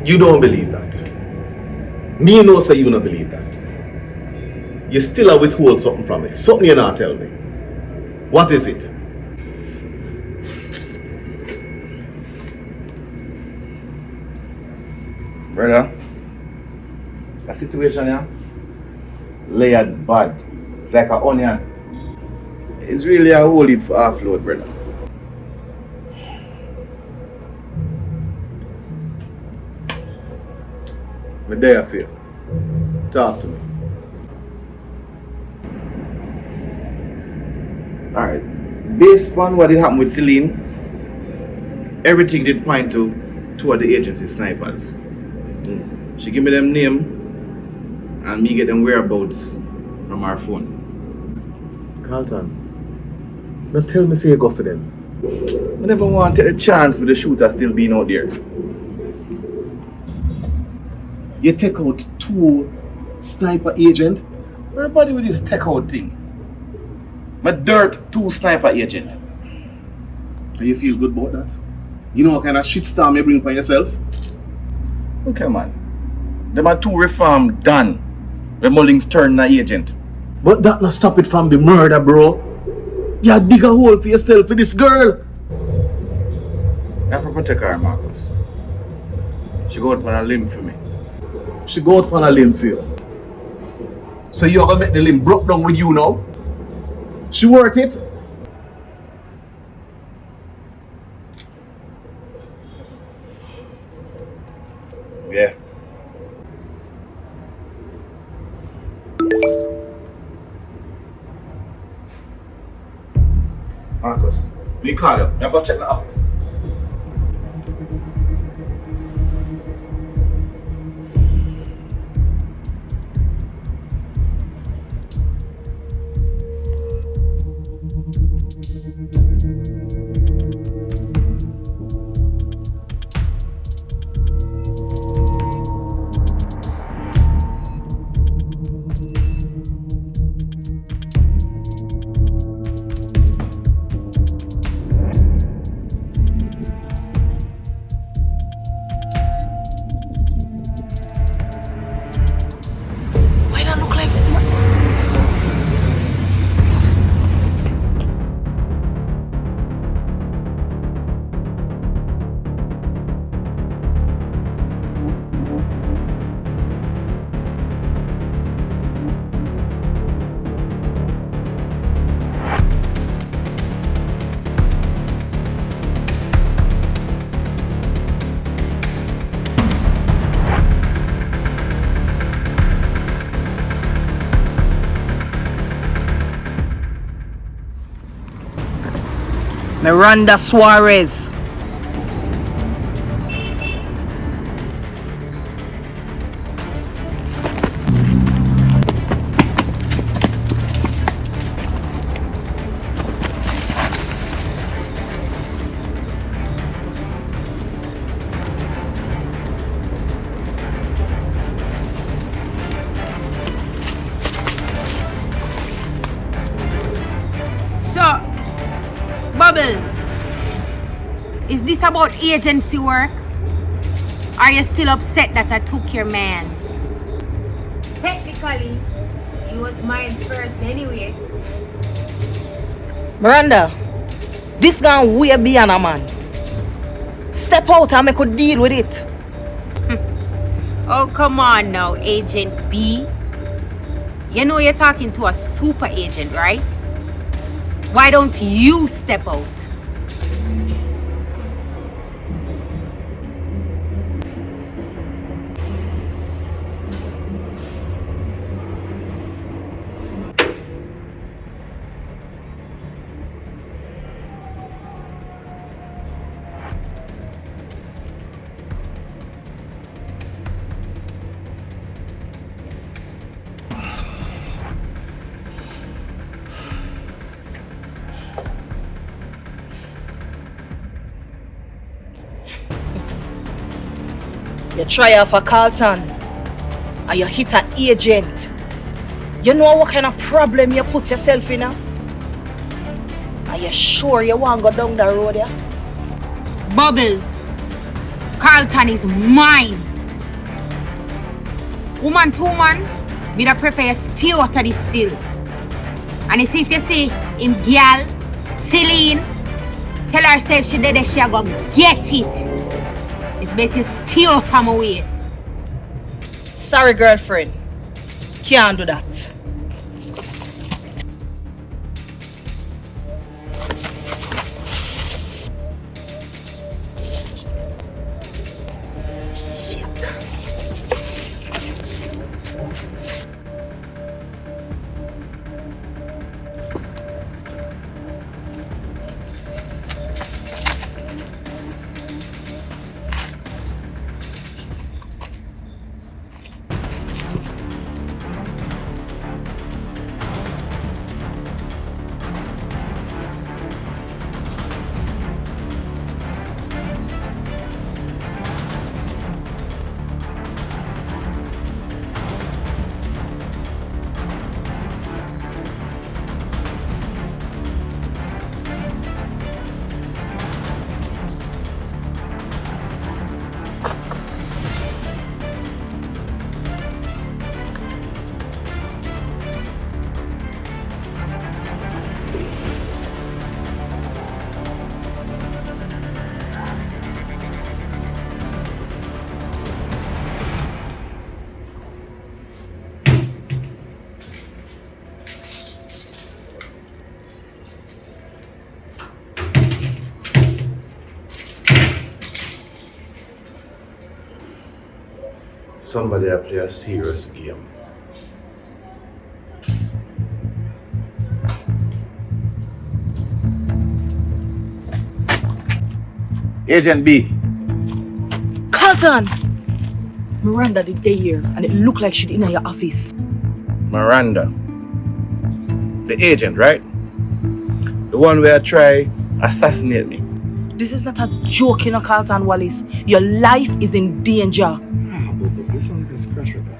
You don't believe that. Me know say you don't believe that. You still are withhold something from it. Something you not tell me. What is it? Brother, the situation here, layered bad. It's like an onion. It's really a whole heap for offload, brother. My day I feel. Talk to me. Alright. Based on what had happened with Celine, everything did point toward the agency snipers. She give me them name and me get them whereabouts from her phone. Carlton, now tell me say you go for them. I never want to take a chance with the shooter still being out there. You take out 2 sniper agent. Everybody with this take out thing. My dirt 2 sniper agent. And you feel good about that? You know what kind of shitstorm you bring upon yourself? Okay, man. Them are 2 reform done. When Mullings turned an agent. But that not stop it from the murder, bro. You dig a hole for yourself for this girl. I have to protect her, Marcus. She go out on a limb for me. She go out on a limb for you. So you're gonna make the limb broke down with you now? She worth it? Yeah. Marcus, we call you. You have to check the office. Why that look like Miranda Suarez? So, Bubbles, is this about agency work? Are you still upset that I took your man? Technically, he was mine first anyway. Miranda, this gone way beyond a man. Step out and make a deal with it. Oh, come on now, Agent B. You know you're talking to a super agent, right? Why don't you step out? You try out for Carlton and you hit an agent. You know what kind of problem you put yourself in now? Are you sure you want to go down the road, yeah? Bubbles, Carlton is mine. Woman to woman, me da prefer you stay out of this still. And you see if you see him girl, Celine, tell herself she did it, she a go get it. It's best you stay out of my way. Sorry, girlfriend. Can't do that. Somebody that play a serious game. Agent B. Carlton! Miranda did day here and it looked like she'd in your office. Miranda. The agent, right? The one where try assassinate me. This is not a joke, you know, Carlton Wallace. Your life is in danger. Ah, but this one is crash record.